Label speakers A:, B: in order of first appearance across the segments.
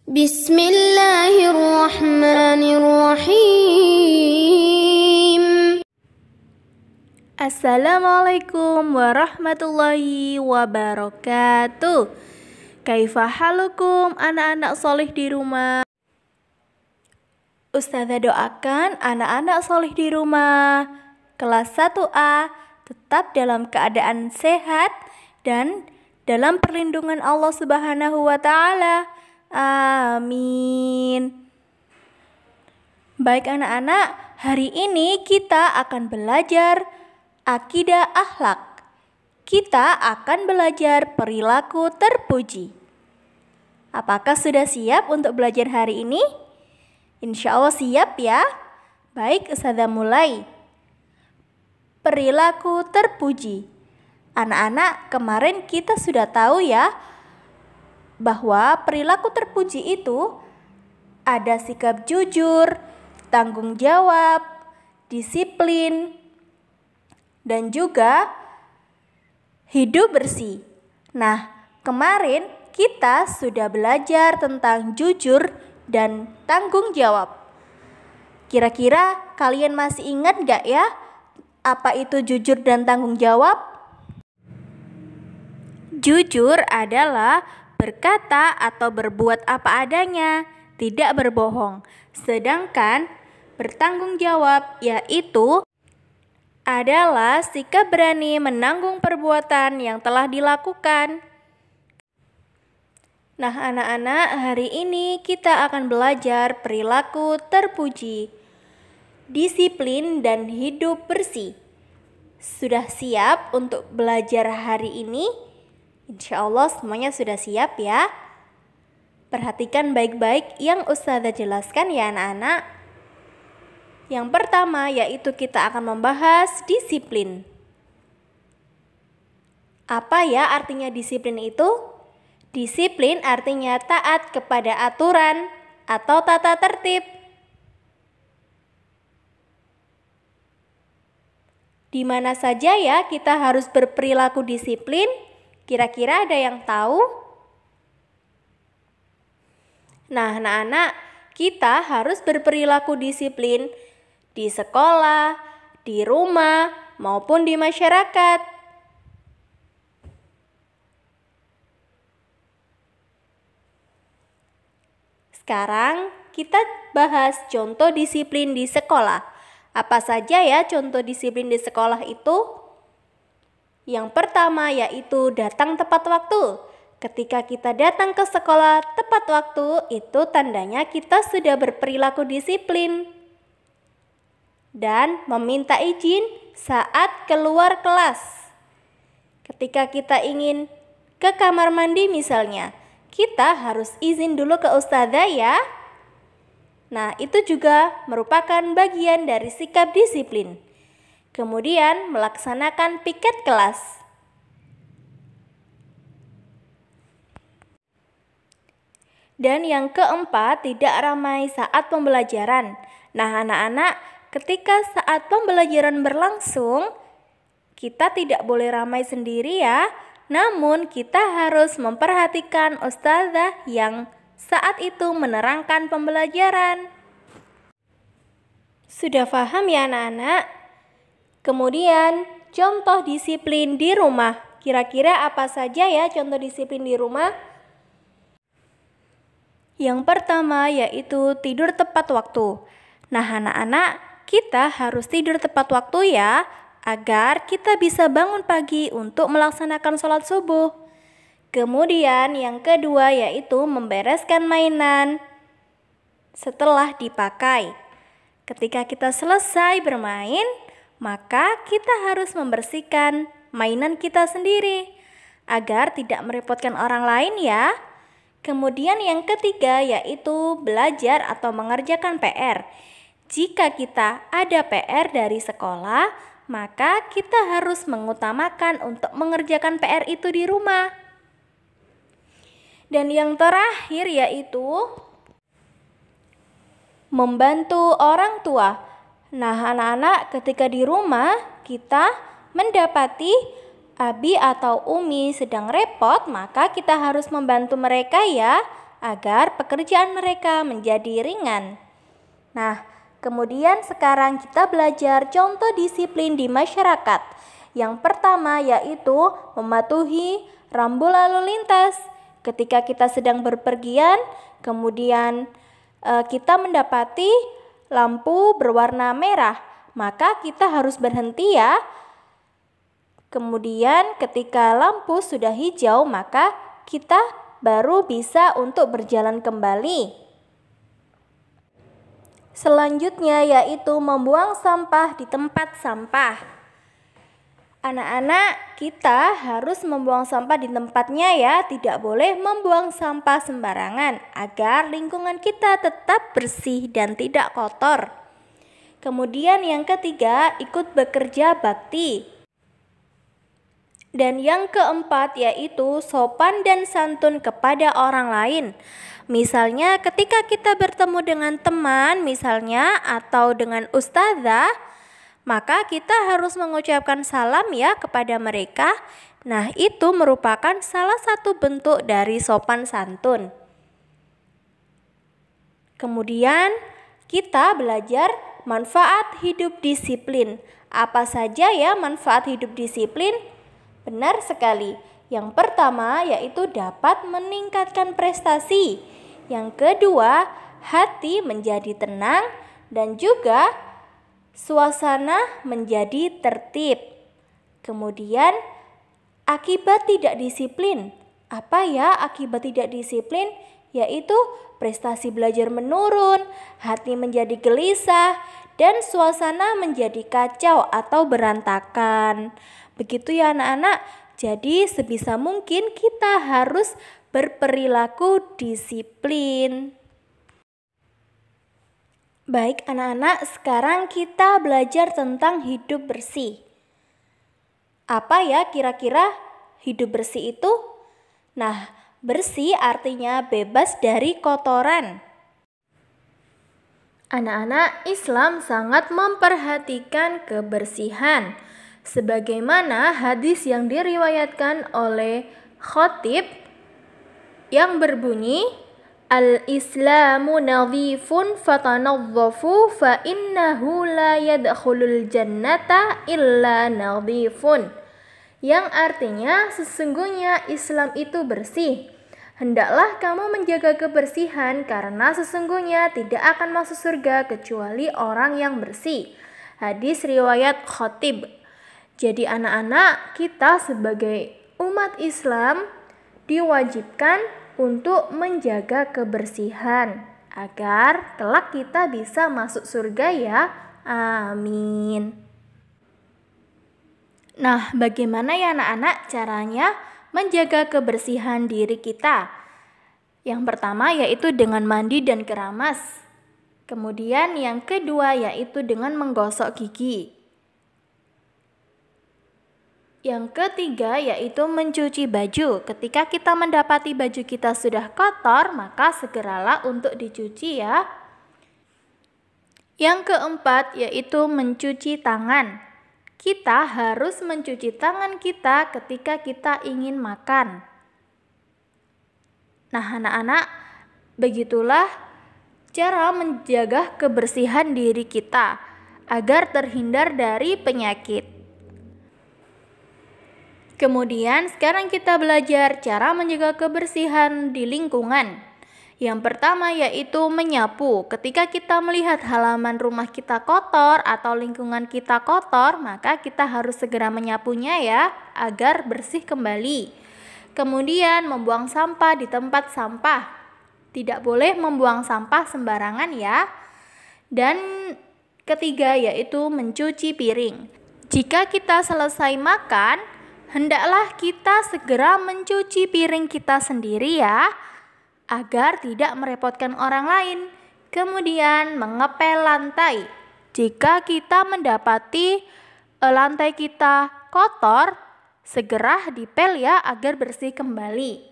A: Bismillahirrahmanirrahim.
B: Assalamualaikum warahmatullahi wabarakatuh. Kaifa halukum anak-anak solih di rumah? Ustazah doakan anak-anak solih di rumah kelas 1A tetap dalam keadaan sehat dan dalam perlindungan Allah Subhanahu wa Ta'ala. Amin. Baik anak-anak, hari ini kita akan belajar akidah akhlak. Kita akan belajar perilaku terpuji. Apakah sudah siap untuk belajar hari ini? Insya Allah siap ya. Baik, Ustazah mulai. Perilaku terpuji. Anak-anak, kemarin kita sudah tahu ya bahwa perilaku terpuji itu ada sikap jujur, tanggung jawab, disiplin, dan juga hidup bersih. Nah, kemarin kita sudah belajar tentang jujur dan tanggung jawab. Kira-kira kalian masih ingat gak ya apa itu jujur dan tanggung jawab? Jujur adalah berkata atau berbuat apa adanya, tidak berbohong. Sedangkan bertanggung jawab yaitu adalah sikap berani menanggung perbuatan yang telah dilakukan. Nah anak-anak, hari ini kita akan belajar perilaku terpuji, disiplin dan hidup bersih. Sudah siap untuk belajar hari ini? Insya Allah semuanya sudah siap ya. Perhatikan baik-baik yang Ustazah jelaskan ya anak-anak. Yang pertama yaitu kita akan membahas disiplin. Apa ya artinya disiplin itu? Disiplin artinya taat kepada aturan atau tata tertib. Di mana saja ya kita harus berperilaku disiplin? Kira-kira ada yang tahu? Nah, anak-anak, kita harus berperilaku disiplin di sekolah, di rumah, maupun di masyarakat. Sekarang kita bahas contoh disiplin di sekolah. Apa saja ya contoh disiplin di sekolah itu? Yang pertama yaitu datang tepat waktu. Ketika kita datang ke sekolah tepat waktu, itu tandanya kita sudah berperilaku disiplin. Dan meminta izin saat keluar kelas. Ketika kita ingin ke kamar mandi misalnya, kita harus izin dulu ke ustazah ya. Nah, itu juga merupakan bagian dari sikap disiplin. Kemudian melaksanakan piket kelas. Dan yang keempat, tidak ramai saat pembelajaran. Nah, anak-anak, ketika saat pembelajaran berlangsung, kita tidak boleh ramai sendiri ya. Namun kita harus memperhatikan ustazah yang saat itu menerangkan pembelajaran. Sudah paham ya anak-anak? Kemudian contoh disiplin di rumah. Kira-kira apa saja ya contoh disiplin di rumah? Yang pertama yaitu tidur tepat waktu. Nah anak-anak, kita harus tidur tepat waktu ya, agar kita bisa bangun pagi untuk melaksanakan sholat subuh. Kemudian yang kedua yaitu membereskan mainan setelah dipakai. Ketika kita selesai bermain, maka kita harus membersihkan mainan kita sendiri agar tidak merepotkan orang lain ya. Kemudian yang ketiga yaitu belajar atau mengerjakan PR. Jika kita ada PR dari sekolah, maka kita harus mengutamakan untuk mengerjakan PR itu di rumah. Dan yang terakhir yaitu membantu orang tua. Nah anak-anak, ketika di rumah kita mendapati abi atau umi sedang repot, maka kita harus membantu mereka ya, agar pekerjaan mereka menjadi ringan. Nah, kemudian sekarang kita belajar contoh disiplin di masyarakat. Yang pertama yaitu mematuhi rambu lalu lintas. Ketika kita sedang berpergian, kemudian kita mendapati lampu berwarna merah, maka kita harus berhenti ya. Kemudian ketika lampu sudah hijau, maka kita baru bisa untuk berjalan kembali. Selanjutnya yaitu membuang sampah di tempat sampah. Anak-anak, kita harus membuang sampah di tempatnya ya, tidak boleh membuang sampah sembarangan agar lingkungan kita tetap bersih dan tidak kotor. Kemudian yang ketiga, ikut bekerja bakti. Dan yang keempat yaitu sopan dan santun kepada orang lain. Misalnya ketika kita bertemu dengan teman misalnya atau dengan ustazah, maka kita harus mengucapkan salam ya kepada mereka. Nah, itu merupakan salah satu bentuk dari sopan santun. Kemudian kita belajar manfaat hidup disiplin. Apa saja ya manfaat hidup disiplin? Benar sekali. Yang pertama yaitu dapat meningkatkan prestasi. Yang kedua, hati menjadi tenang dan juga suasana menjadi tertib. Kemudian, akibat tidak disiplin. Apa ya akibat tidak disiplin? Yaitu prestasi belajar menurun, hati menjadi gelisah, dan suasana menjadi kacau atau berantakan. Begitu ya anak-anak. Jadi sebisa mungkin kita harus berperilaku disiplin. Baik anak-anak, sekarang kita belajar tentang hidup bersih. Apa ya kira-kira hidup bersih itu? Nah, bersih artinya bebas dari kotoran. Anak-anak, Islam sangat memperhatikan kebersihan. Sebagaimana hadis yang diriwayatkan oleh Khatib yang berbunyi, Al-Islamu nadhifun fatanadhafu fa innahu la yadkhulul jannata illa nadhifun. Yang artinya sesungguhnya Islam itu bersih. Hendaklah kamu menjaga kebersihan karena sesungguhnya tidak akan masuk surga kecuali orang yang bersih. Hadis riwayat Khatib. Jadi anak-anak, kita sebagai umat Islam diwajibkan untuk menjaga kebersihan agar kelak kita bisa masuk surga ya. Amin. Nah, bagaimana ya anak-anak caranya menjaga kebersihan diri kita? Yang pertama yaitu dengan mandi dan keramas. Kemudian yang kedua yaitu dengan menggosok gigi. Yang ketiga yaitu mencuci baju. Ketika kita mendapati baju kita sudah kotor, maka segeralah untuk dicuci ya. Yang keempat yaitu mencuci tangan. Kita harus mencuci tangan kita ketika kita ingin makan. Nah anak-anak, begitulah cara menjaga kebersihan diri kita agar terhindar dari penyakit. Kemudian sekarang kita belajar cara menjaga kebersihan di lingkungan. Yang pertama yaitu menyapu. Ketika kita melihat halaman rumah kita kotor atau lingkungan kita kotor, maka kita harus segera menyapunya ya, agar bersih kembali. Kemudian membuang sampah di tempat sampah. Tidak boleh membuang sampah sembarangan ya. Dan ketiga yaitu mencuci piring. Jika kita selesai makan, hendaklah kita segera mencuci piring kita sendiri ya, agar tidak merepotkan orang lain. Kemudian mengepel lantai. Jika kita mendapati lantai kita kotor, segera dipel ya agar bersih kembali.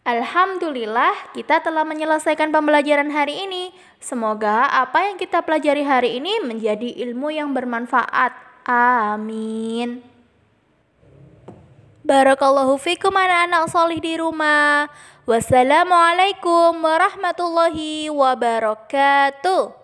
B: Alhamdulillah, kita telah menyelesaikan pembelajaran hari ini. Semoga apa yang kita pelajari hari ini menjadi ilmu yang bermanfaat. Amin. Barakallahu fikum anak-anak solih di rumah. Wassalamualaikum warahmatullahi wabarakatuh.